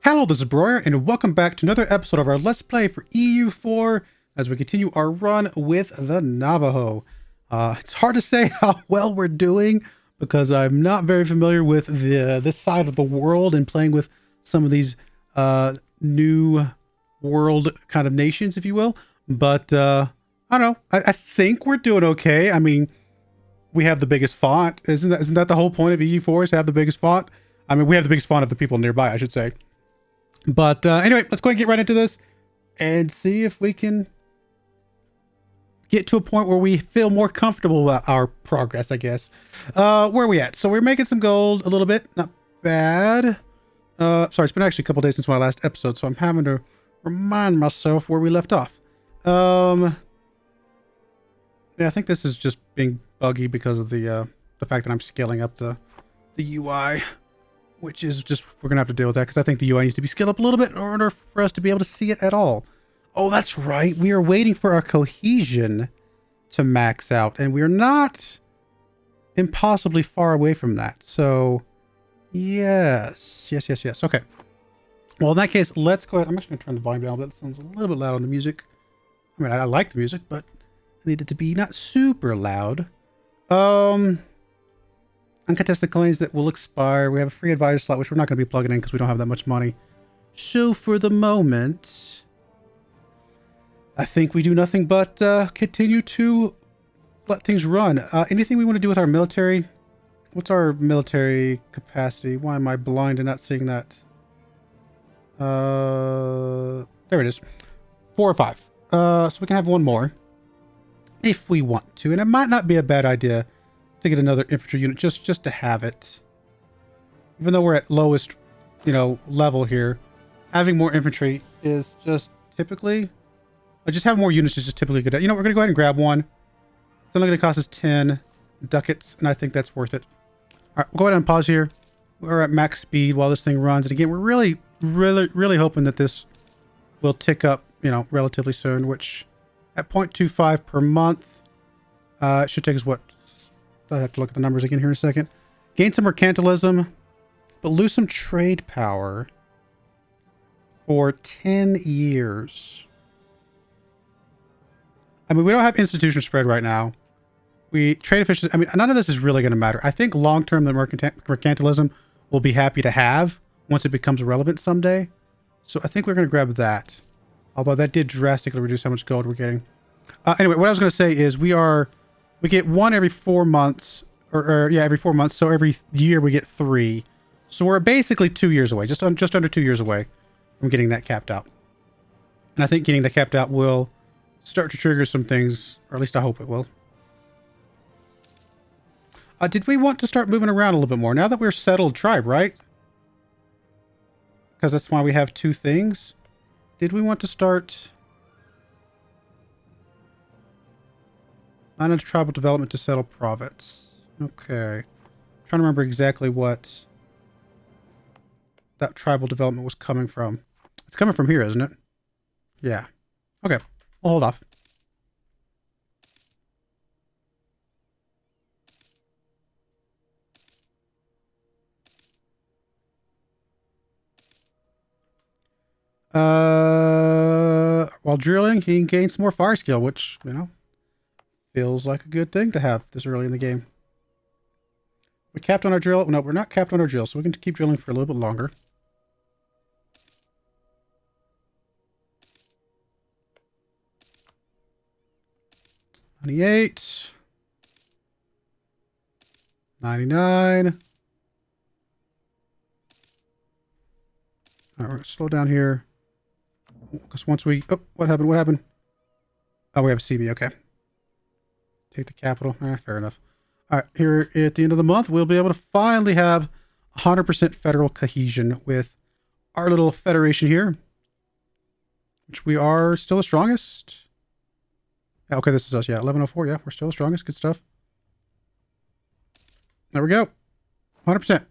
Hello, this is Broyar, and welcome back to another episode of our Let's Play for EU4 as we continue our run with the Navajo. It's hard to say how well we're doing because I'm not very familiar with this side of the world and playing with some of these new world kind of nations, if you will. But I don't know. I think we're doing okay. I mean, we have the biggest font. Isn't that the whole point of EU4 is to have the biggest font? I mean, we have the biggest font of the people nearby, I should say. But anyway, let's go ahead and get right into this and see if we can get to a point where we feel more comfortable about our progress, I guess. Where are we at? So we're making some gold a little bit. Not bad. Sorry, it's been actually a couple days since my last episode, so I'm having to remind myself where we left off. Yeah, I think this is just being buggy because of the fact that I'm scaling up the UI. Which is just, we're going to have to deal with that because I think the UI needs to be scaled up a little bit in order for us to be able to see it at all. Oh, that's right. We are waiting for our cohesion to max out, and we're not impossibly far away from that. So, yes. Okay. Well, in that case, let's go ahead. I'm actually going to turn the volume down. That sounds a little bit loud on the music. I mean, I like the music, but I need it to be not super loud. Uncontested claims that will expire. We have a free advisor slot, which we're not going to be plugging in because we don't have that much money. So for the moment, I think we do nothing but continue to let things run. Anything we want to do with our military? What's our military capacity? Why am I blind and not seeing that? There it is. 4 or 5. So we can have one more if we want to. And it might not be a bad idea to get another infantry unit just to have it. Even though we're at lowest, level here, having more infantry is just typically, just having more units is just typically good. We're going to go ahead and grab one. It's only going to cost us 10 ducats, and I think that's worth it. All right, we'll go ahead and pause here. We're at max speed while this thing runs. And again, we're really hoping that this will tick up, relatively soon, which at 0.25 per month, it should take us what? I have to look at the numbers again here in a second. Gain some mercantilism, but lose some trade power for 10 years. I mean, we don't have institution spread right now. We trade efficiency. I mean, none of this is really going to matter. I think long-term, the mercantilism will be happy to have once it becomes relevant someday. So I think we're going to grab that. Although that did drastically reduce how much gold we're getting. Anyway, what I was going to say is we get one every 4 months, every 4 months. So every year we get 3. So we're basically 2 years away, just under 2 years away from getting that capped out. And I think getting that capped out will start to trigger some things, or at least I hope it will. Did we want to start moving around a little bit more now that we're settled tribe, right? Because that's why we have 2 things. Did we want to start? Not into tribal development to settle province. Okay. I'm trying to remember exactly what that tribal development was coming from. It's coming from here, isn't it? Yeah. Okay. We'll hold off. While drilling, he can gain some more fire skill, which, feels like a good thing to have this early in the game. We capped on our drill. No, we're not capped on our drill, so we can keep drilling for a little bit longer. $98. $99. All right, we're going to slow down here. Because once we... Oh, what happened? Oh, we have a CB. Okay. Take the capital. Fair enough. All right, here at the end of the month, we'll be able to finally have 100% federal cohesion with our little federation here, which we are still the strongest. Yeah, okay, this is us. Yeah, 1104. Yeah, we're still the strongest. Good stuff. There we go. 100%.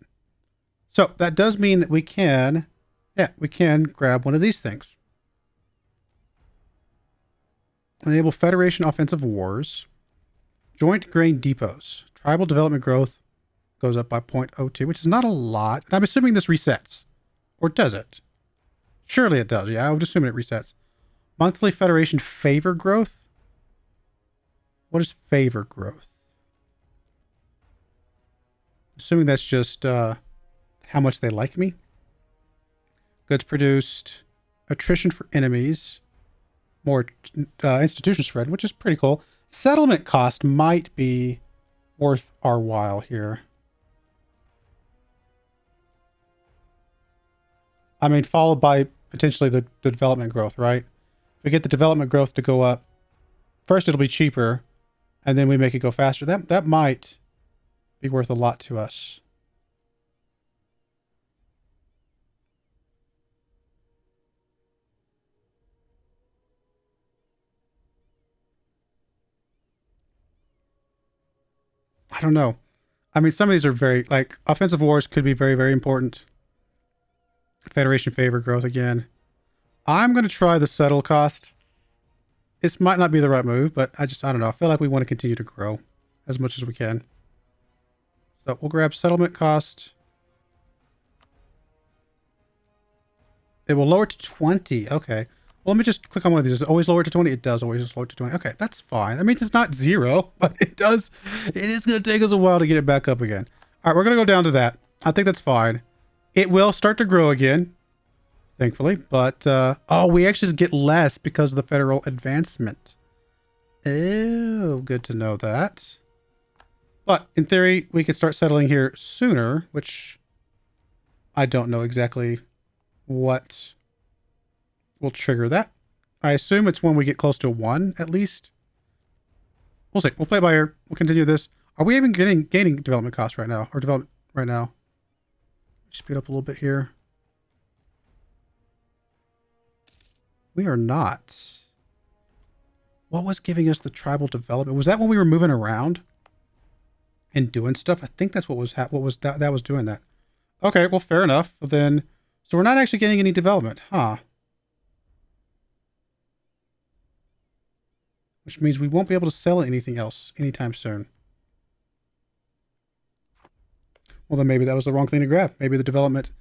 So that does mean that we can grab one of these things. Enable Federation offensive wars. Joint grain depots. Tribal development growth goes up by 0.02, which is not a lot. And I'm assuming this resets. Or does it? Surely it does. Yeah, I would assume it resets. Monthly Federation favor growth? What is favor growth? Assuming that's just how much they like me. Goods produced. Attrition for enemies. More institution spread, which is pretty cool. Settlement cost might be worth our while here. I mean, followed by potentially the development growth, right? If we get the development growth to go up, first it'll be cheaper, and then we make it go faster. That might be worth a lot to us. I don't know. I mean, some of these are very, like, offensive wars could be very, very important. Federation favor growth again. I'm going to try the settle cost. This might not be the right move, but I don't know. I feel like we want to continue to grow as much as we can. So we'll grab settlement cost. It will lower to 20. Okay. Well, let me just click on one of these. Does it always lower to 20? It does always lower to 20. Okay, that's fine. That means it's not 0, but it does. It is going to take us a while to get it back up again. All right, we're going to go down to that. I think that's fine. It will start to grow again, thankfully. But, oh, we actually get less because of the federal advancement. Oh, good to know that. But, in theory, we could start settling here sooner, which I don't know exactly what will trigger that. I assume it's when we get close to 1, at least. We'll see. We'll play it by ear. We'll continue this. Are we even gaining development costs right now? Or development right now? Speed up a little bit here. We are not. What was giving us the tribal development? Was that when we were moving around and doing stuff? I think that's what was that was doing that. Okay, well, fair enough. Then, so we're not actually getting any development, huh? Which means we won't be able to sell anything else anytime soon. Well, then maybe that was the wrong thing to grab. Maybe the development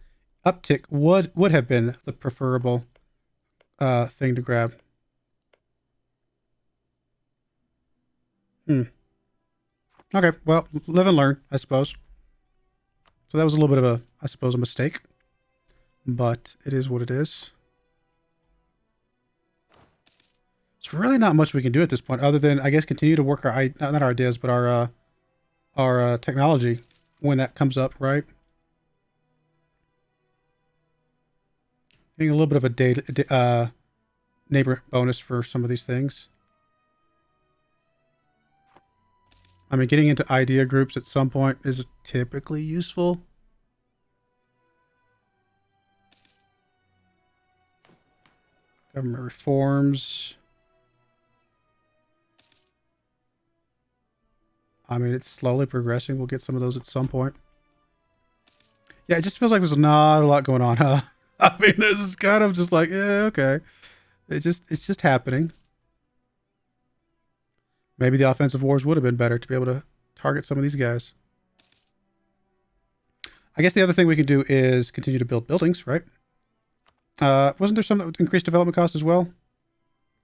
uptick would have been the preferable thing to grab. Okay, well, live and learn, I suppose. So that was a little bit of a, I suppose, a mistake. But it is what it is. There's really not much we can do at this point, other than, I guess, continue to work our, not our ideas, but our technology when that comes up, right? Getting a little bit of a data, neighbor bonus for some of these things. I mean, getting into idea groups at some point is typically useful. Government reforms. I mean, it's slowly progressing. We'll get some of those at some point. Yeah, it just feels like there's not a lot going on, huh? I mean, there's this kind of just like, yeah, okay. It's just happening. Maybe the offensive wars would have been better to be able to target some of these guys. I guess the other thing we can do is continue to build buildings, right? Wasn't there some that would increase development costs as well?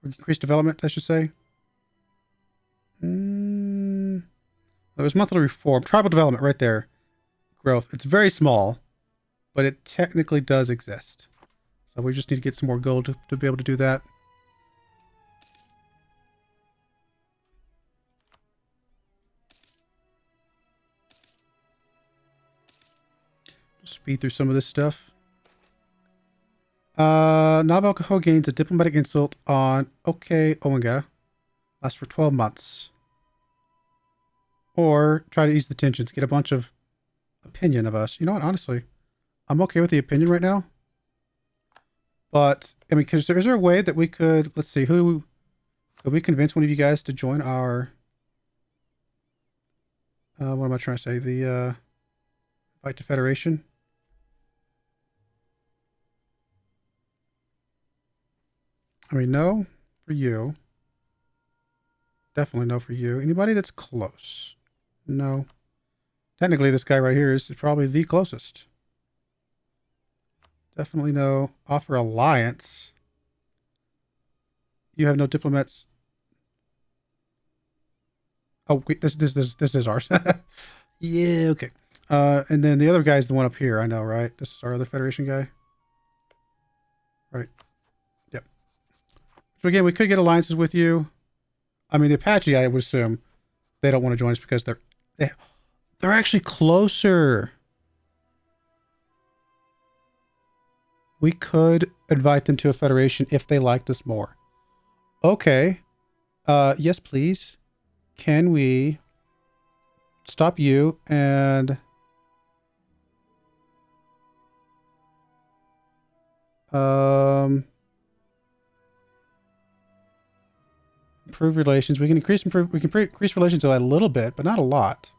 Or increase development, I should say. There was monthly reform. Tribal development right there. Growth. It's very small, but it technically does exist. So we just need to get some more gold to be able to do that. Speed through some of this stuff. Navajo gains a diplomatic insult on Owenga. Lasts for 12 months. Or try to ease the tensions. Get a bunch of opinion of us. You know what? Honestly, I'm okay with the opinion right now. But, I mean, is there a way that we could, let's see, could we convince one of you guys to join our, what am I trying to say? The, Fight to Federation? I mean, no for you. Definitely no for you. Anybody that's close? No. Technically, this guy right here is probably the closest. Definitely no. Offer alliance. You have no diplomats. Oh, wait, this is ours. Yeah, okay. And then the other guy is the one up here. I know, right? This is our other Federation guy. Right. Yep. So again, we could get alliances with you. I mean, the Apache, I would assume they don't want to join us because they're actually closer. We could invite them to a Federation if they liked us more. Okay. Yes, please. Can we stop you and improve relations. We can increase relations a little bit, but not a lot.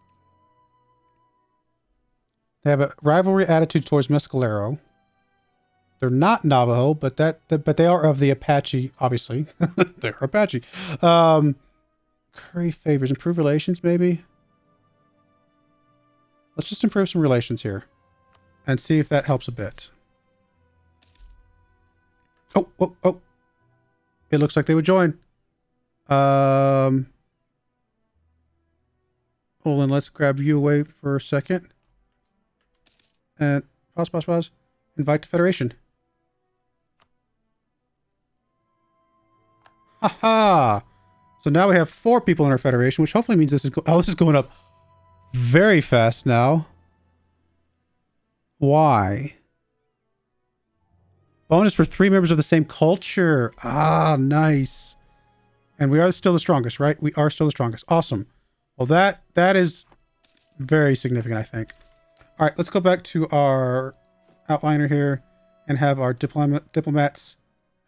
They have a rivalry attitude towards Mescalero. They're not Navajo, but they are of the Apache, obviously. They're Apache. Curry favors. Improve relations, maybe? Let's just improve some relations here. And see if that helps a bit. Oh. It looks like they would join. Well, then let's grab you away for a second. And pause. Invite to Federation. Haha! So now we have 4 people in our Federation, which hopefully means this is going up very fast now. Why? Bonus for 3 members of the same culture. Ah, nice. And we are still the strongest, right? We are still the strongest. Awesome. Well, that is very significant, I think. All right, let's go back to our outliner here and have our diplomats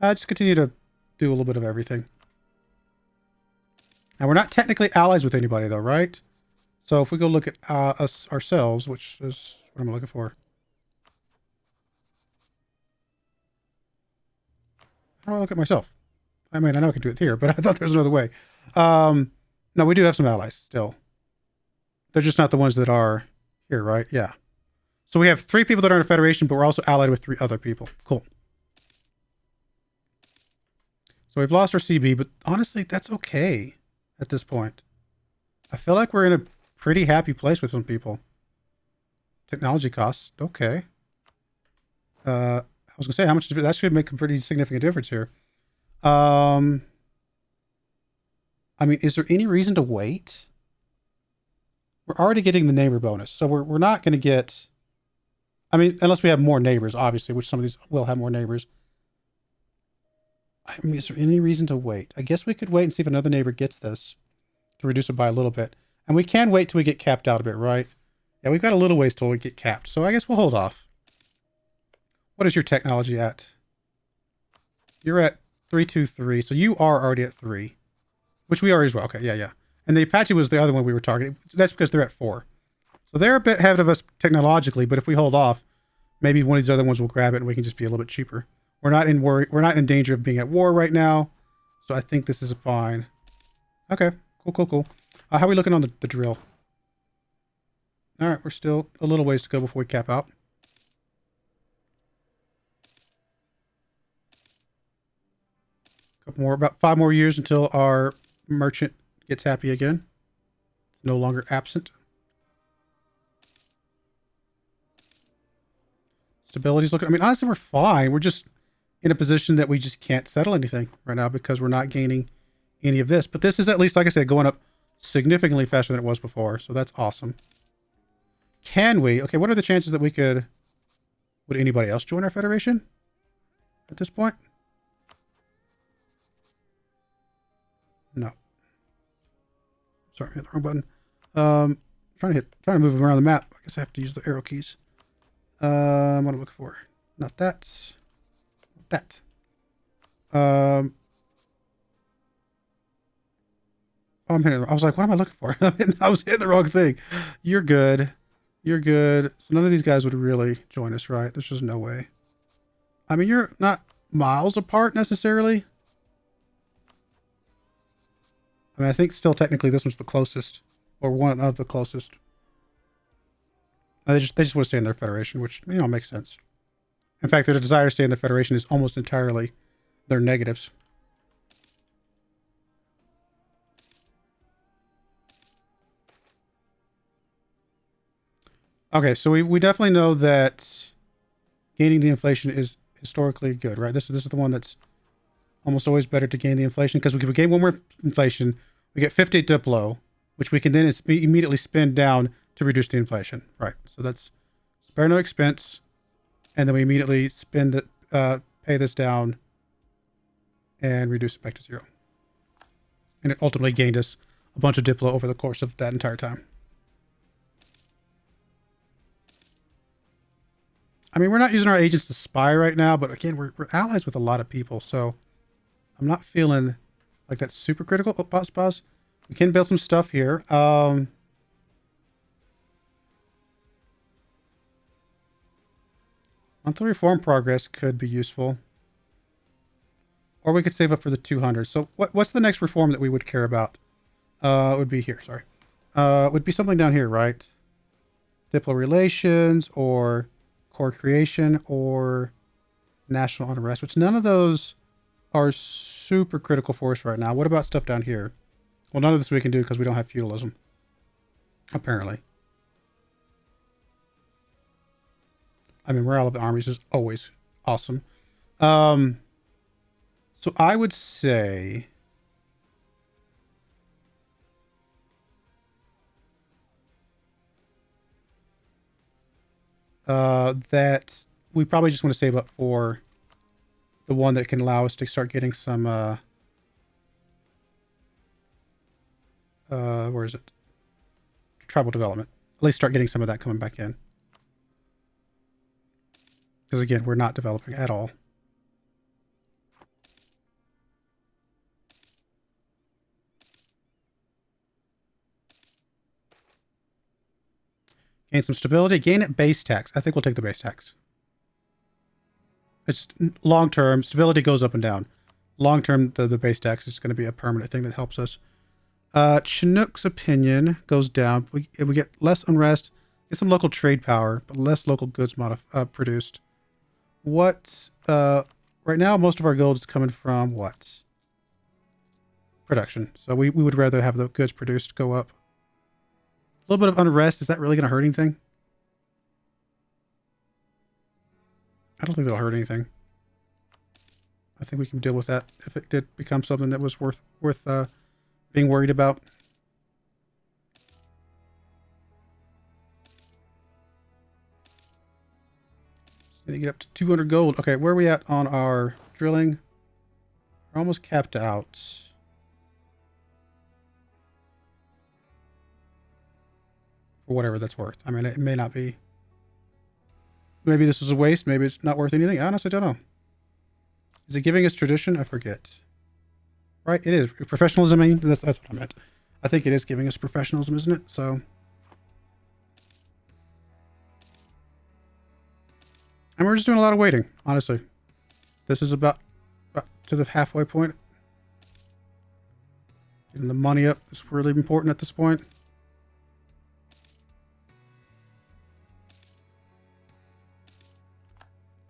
just continue to do a little bit of everything. Now, we're not technically allies with anybody, though, right? So if we go look at us ourselves, which is what I'm looking for. How do I look at myself? I mean, I know I can do it here, but I thought there's another way. No, we do have some allies still. They're just not the ones that are here, right? Yeah. So we have 3 people that are in a Federation, but we're also allied with 3 other people. Cool. So we've lost our CB, but honestly, that's okay at this point. I feel like we're in a pretty happy place with some people. Technology costs, okay. I was gonna say how much that should make a pretty significant difference here. I mean, is there any reason to wait? We're already getting the neighbor bonus, so we're not going to get. I mean, unless we have more neighbors, obviously, which some of these will have more neighbors. I mean, is there any reason to wait? I guess we could wait and see if another neighbor gets this to reduce it by a little bit, and we can wait till we get capped out a bit, right? Yeah, we've got a little ways till we get capped, so I guess we'll hold off. What is your technology at? You're at 323, so you are already at 3, which we are as well. Okay, yeah. And the Apache was the other one we were targeting. That's because they're at 4. So they're a bit ahead of us technologically, but if we hold off, maybe one of these other ones will grab it and we can just be a little bit cheaper. We're not in danger of being at war right now, so I think this is fine. Okay, cool. How are we looking on the drill? All right, we're still a little ways to go before we cap out. Couple more, about 5 more years until our merchant gets happy again. It's no longer absent. Stability's looking, I mean, honestly, we're fine. We're just in a position that we just can't settle anything right now because we're not gaining any of this. But this is at least, like I said, going up significantly faster than it was before. So that's awesome. Can we? Okay, what are the chances that we could... Would anybody else join our federation at this point? No. Sorry, I hit the wrong button. Trying to move them around the map. I guess I have to use the arrow keys. What am I looking for? Not that. That. Oh, I'm hitting. I was like, what am I looking for? I was hitting the wrong thing. You're good. You're good. So none of these guys would really join us, right? There's just no way. I mean, you're not miles apart necessarily. I mean, I think still technically this one's the closest, or one of the closest. They just want to stay in their federation, which, you know, makes sense. In fact, their desire to stay in the Federation is almost entirely their negatives. Okay, so we definitely know that gaining the inflation is historically good, right? This is the one that's almost always better to gain the inflation, because if we gain one more inflation, we get 50 Diplo, which we can then immediately spend down to reduce the inflation, right? So that's spare no expense, and then we immediately spend it, pay this down, and reduce it back to 0. And it ultimately gained us a bunch of Diplo over the course of that entire time. I mean, we're not using our agents to spy right now, but again, we're allies with a lot of people, so I'm not feeling like that's super critical. Oh, pause. We can build some stuff here. Monthly reform progress could be useful. Or we could save up for the 200. So what's the next reform that we would care about? It would be here, sorry. It would be something down here, right? Diplo relations, or core creation, or national unrest, which none of those are super critical for us right now. What about stuff down here? Well, none of this we can do because we don't have feudalism, apparently. I mean, morale of the armies is always awesome. So I would say that we probably just want to save up for the one that can allow us to start getting some where is it? Tribal development. At least start getting some of that coming back in. Because again, we're not developing at all. Gain some stability. Gain base tax. I think we'll take the base tax. It's long term. Stability goes up and down. Long term, the base tax is going to be a permanent thing that helps us. Chinook's opinion goes down. We get less unrest, get some local trade power, but less local goods produced. What? Right now, most of our gold is coming from what? Production. So we would rather have the goods produced go up. A little bit of unrest. Is that really going to hurt anything? I don't think that'll hurt anything. I think we can deal with that if it did become something that was worth being worried about. Gonna get up to 200 gold. Okay, where are we at on our drilling? We're almost capped out. For whatever that's worth. I mean, it may not be. Maybe this was a waste. Maybe it's not worth anything. I honestly don't know. Is it giving us tradition? I forget. Right? It is. Professionalism, I mean, that's what I meant. I think it is giving us professionalism, isn't it? So. And we're just doing a lot of waiting, honestly. This is about to the halfway point. Getting the money up is really important at this point.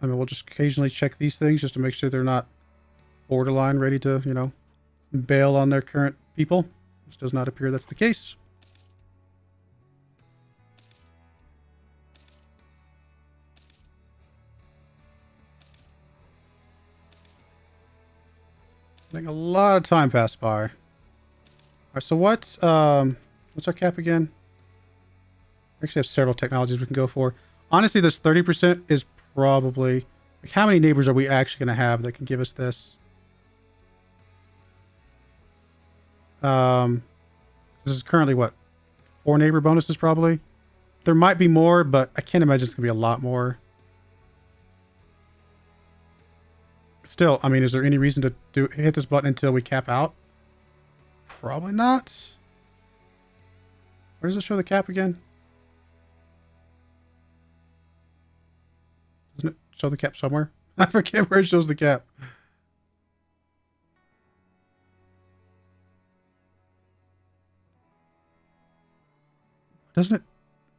I mean, we'll just occasionally check these things just to make sure they're not borderline ready to, you know, bail on their current people. Which does not appear that's the case. I think a lot of time passed by. All right, so what's our cap again? We actually have several technologies we can go for. Honestly, this 30% is probably, like, how many neighbors are we actually going to have that can give us this? This is currently what? 4 neighbor bonuses probably. There might be more, but I can't imagine it's going to be a lot more. Still, I mean, is there any reason to hit this button until we cap out? Probably not. Where does it show the cap again? Doesn't it show the cap somewhere? I forget where it shows the cap. Doesn't it?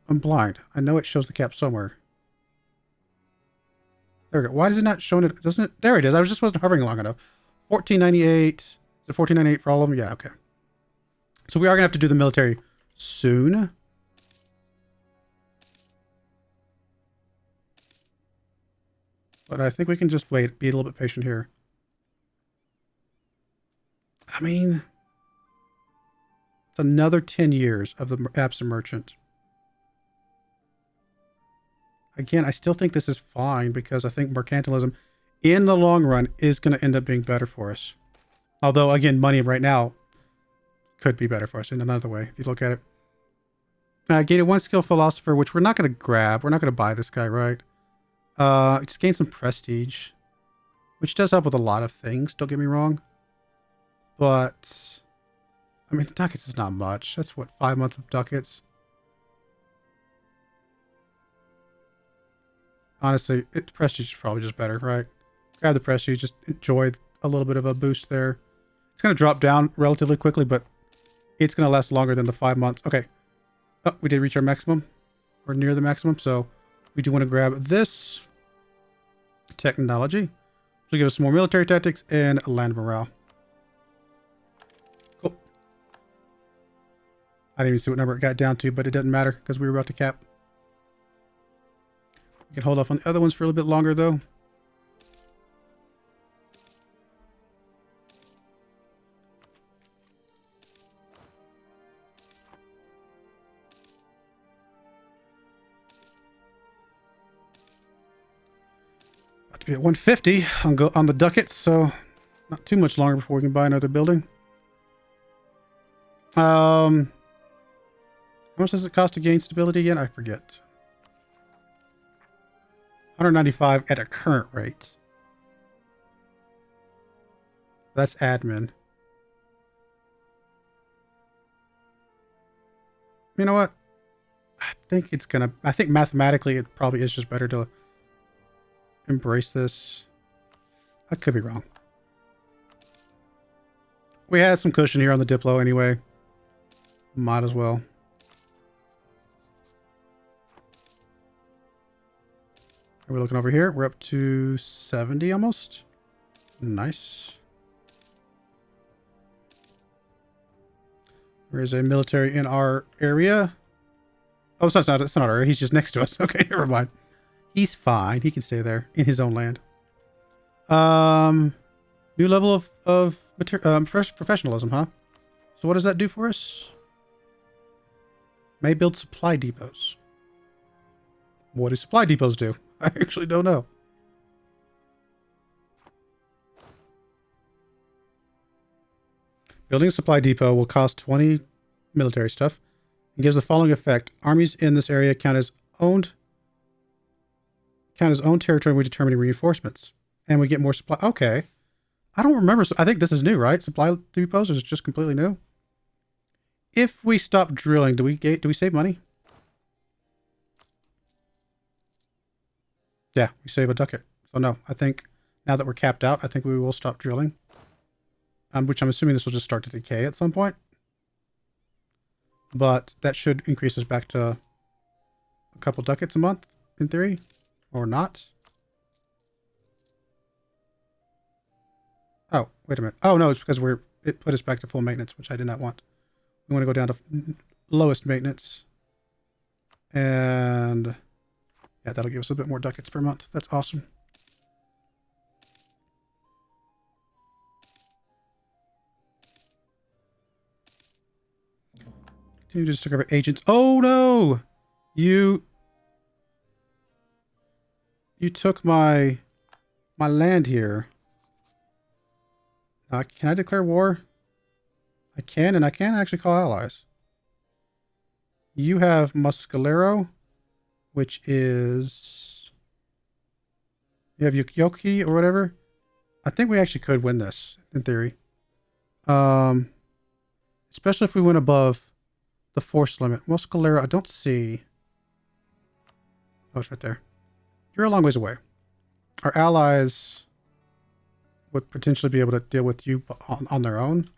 I'm blind. I know it shows the cap somewhere. There we go. Why is it not showing it? Doesn't it? There it is. I just wasn't hovering long enough. 1498. Is it 1498 for all of them? Yeah, okay. So we are going to have to do the military soon. But I think we can just wait, be a little bit patient here. I mean, it's another 10 years of the absent merchant. Again, I still think this is fine because I think mercantilism in the long run is going to end up being better for us. Although, again, money right now could be better for us in another way, if you look at it. Gained one skill philosopher, which we're not going to grab. We're not going to buy this guy, right? Just gain some prestige, which does help with a lot of things, don't get me wrong. But, I mean, the ducats is not much. That's what, 5 months of ducats? Honestly, prestige is probably just better, right? Grab the prestige, just enjoy a little bit of a boost there. It's going to drop down relatively quickly, but it's going to last longer than the 5 months. Okay. Oh, we did reach our maximum. Or near the maximum, so we do want to grab this technology. Which will give us some more military tactics and land morale. Cool. I didn't even see what number it got down to, but it doesn't matter because we were about to cap. We can hold off on the other ones for a little bit longer, though. About to be at 150 on the ducats, so not too much longer before we can buy another building. How much does it cost to gain stability again? I forget. 195 at a current rate. That's admin. You know what? I think mathematically it probably is just better to embrace this. I could be wrong. We had some cushion here on the Diplo anyway. Might as well. Are we looking over here? We're up to 70 almost. Nice. There is a military in our area. Oh, it's not our area. He's just next to us. Okay, never mind. He's fine. He can stay there in his own land. New level of professionalism, huh? So what does that do for us? May build supply depots. What do supply depots do? I actually don't know. Building a supply depot will cost 20 military stuff. It gives the following effect. Armies in this area count as own territory when we determine reinforcements. And we get more supply. Okay. I don't remember. I think this is new, right? Supply depots is just completely new. If we stop drilling, do we save money? Yeah, we save a ducat. So no, I think now that we're capped out, I think we will stop drilling. Which I'm assuming this will just start to decay at some point. But that should increase us back to a couple ducats a month, in theory. Or not. Oh, wait a minute. Oh, no, it's because it put us back to full maintenance, which I did not want. We want to go down to lowest maintenance. And yeah, that'll give us a bit more ducats per month. That's awesome. Continue to discover agents. Oh no! You took my land here. Can I declare war? I can, and I can actually call allies. You have Muscalero, which is... You have Yoki or whatever. I think we actually could win this, in theory. Especially if we went above the force limit. Muscalero, I don't see... Oh, it's right there. You're a long ways away. Our allies would potentially be able to deal with you on their own.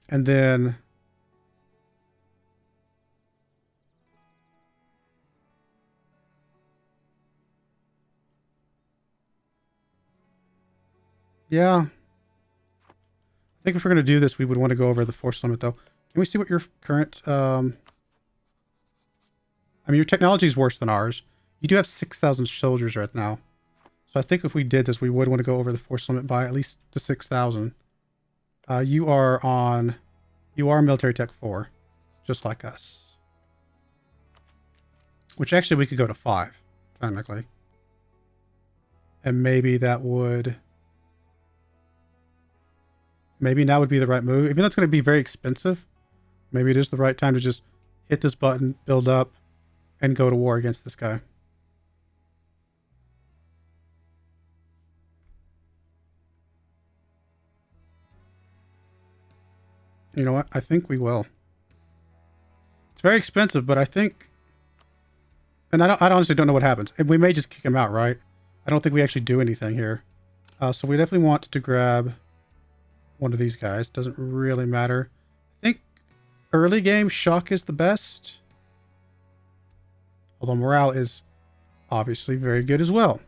And then... Yeah. I think if we're going to do this, we would want to go over the force limit, though. Can we see what your current... I mean, your technology is worse than ours. You do have 6,000 soldiers right now. So I think if we did this, we would want to go over the force limit by at least to 6,000. You are military tech 4, just like us. Which actually we could go to 5, technically. And maybe that would... Maybe now would be the right move. Even though it's going to be very expensive, maybe it is the right time to just hit this button, build up, and go to war against this guy. You know what? I think we will. It's very expensive, but I think... And I honestly don't know what happens. And we may just kick him out, right? I don't think we actually do anything here. So we definitely want to grab one of these guys. Doesn't really matter. I think early game shock is the best. Although morale is obviously very good as well.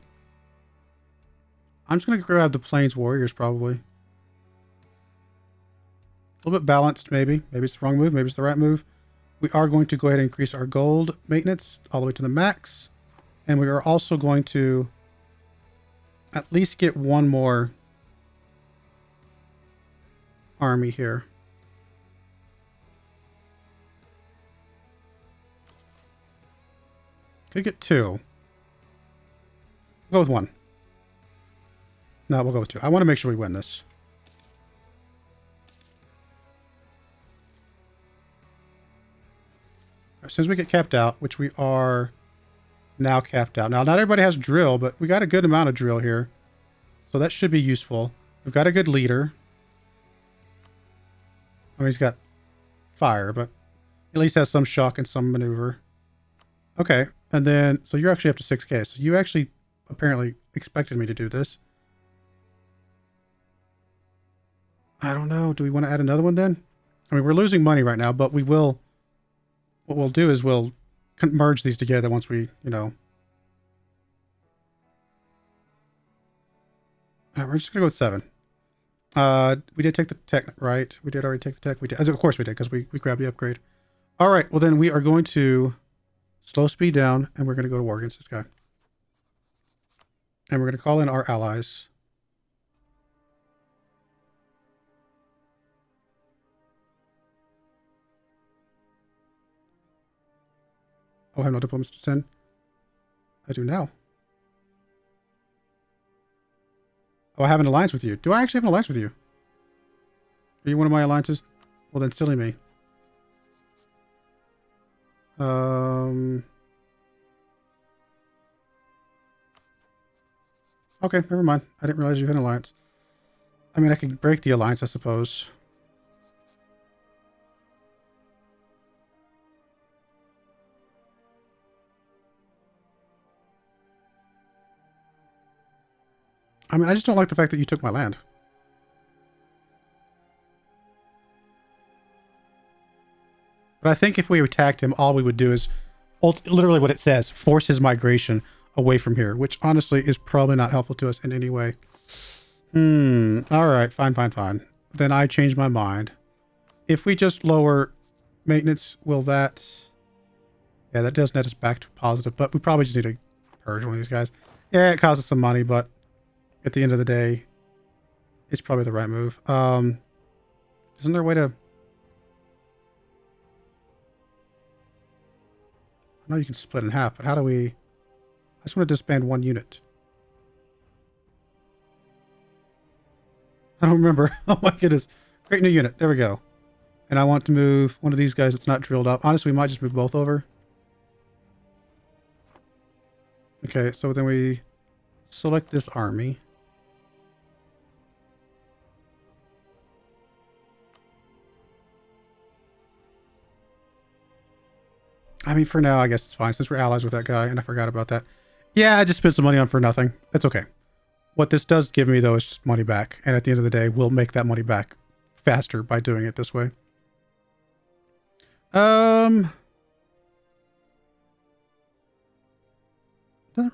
I'm just going to grab the Plains Warriors probably. A little bit balanced maybe. Maybe it's the wrong move. Maybe it's the right move. We are going to go ahead and increase our gold maintenance all the way to the max. And we are also going to at least get one more army here. Could get 2. We'll go with 1. No, we'll go with 2. I want to make sure we win this. As soon as we get capped out, which we are now capped out. Now, not everybody has drill, but we got a good amount of drill here. So that should be useful. We've got a good leader. I mean, he's got fire, but at least has some shock and some maneuver. Okay, and then, so you're actually up to 6K. So you actually apparently expected me to do this. I don't know. Do we want to add another one then? I mean, we're losing money right now, but we will... What we'll do is we'll merge these together once we, you know... we're just going to go with 7. We did take the tech, right? We did already take the tech. We did. Of course we did, because we grabbed the upgrade. All right, well then we are going to slow speed down, and we're going to go to war against this guy. And we're going to call in our allies. Oh, I have no diplomats to send. I do now. Oh, I have an alliance with you. Do I actually have an alliance with you? Are you one of my alliances? Well, then silly me. Okay, never mind. I didn't realize you had an alliance. I mean, I could break the alliance, I suppose. I mean, I just don't like the fact that you took my land. But I think if we attacked him, all we would do is literally what it says, force his migration away from here, which honestly is probably not helpful to us in any way. All right, fine. Then I change my mind. If we just lower maintenance, will that... Yeah, that does net us back to positive, but we probably just need to purge one of these guys. Yeah, it costs us some money, but at the end of the day, it's probably the right move. Isn't there a way to... I know you can split in half, but how do we... I just want to disband one unit. I don't remember. Oh my goodness. Great new unit. There we go. And I want to move one of these guys that's not drilled up. Honestly, we might just move both over. Okay, so then we select this army. I mean, for now, I guess it's fine since we're allies with that guy, and I forgot about that. Yeah, I just spent some money on for nothing. That's okay. What this does give me, though, is just money back. And at the end of the day, we'll make that money back faster by doing it this way. Doesn't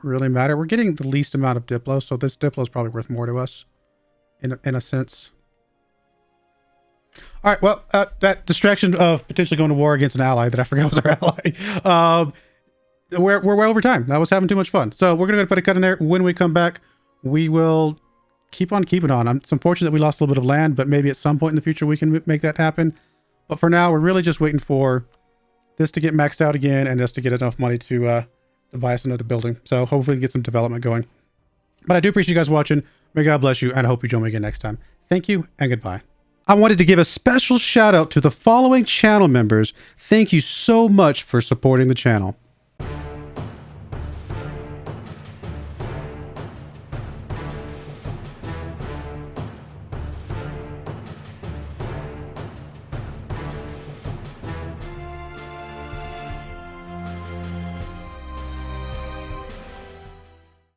really matter. We're getting the least amount of Diplo, so this Diplo is probably worth more to us. in a sense. All right, well, that distraction of potentially going to war against an ally that I forgot was our ally. We're well over time. I was having too much fun. So we're going to put a cut in there. When we come back, we will keep on keeping on. It's unfortunate that we lost a little bit of land, but maybe at some point in the future we can make that happen. But for now, we're really just waiting for this to get maxed out again and just to get enough money to buy us another building. So hopefully get some development going. But I do appreciate you guys watching. May God bless you, and I hope you join me again next time. Thank you, and goodbye. I wanted to give a special shout out to the following channel members. Thank you so much for supporting the channel.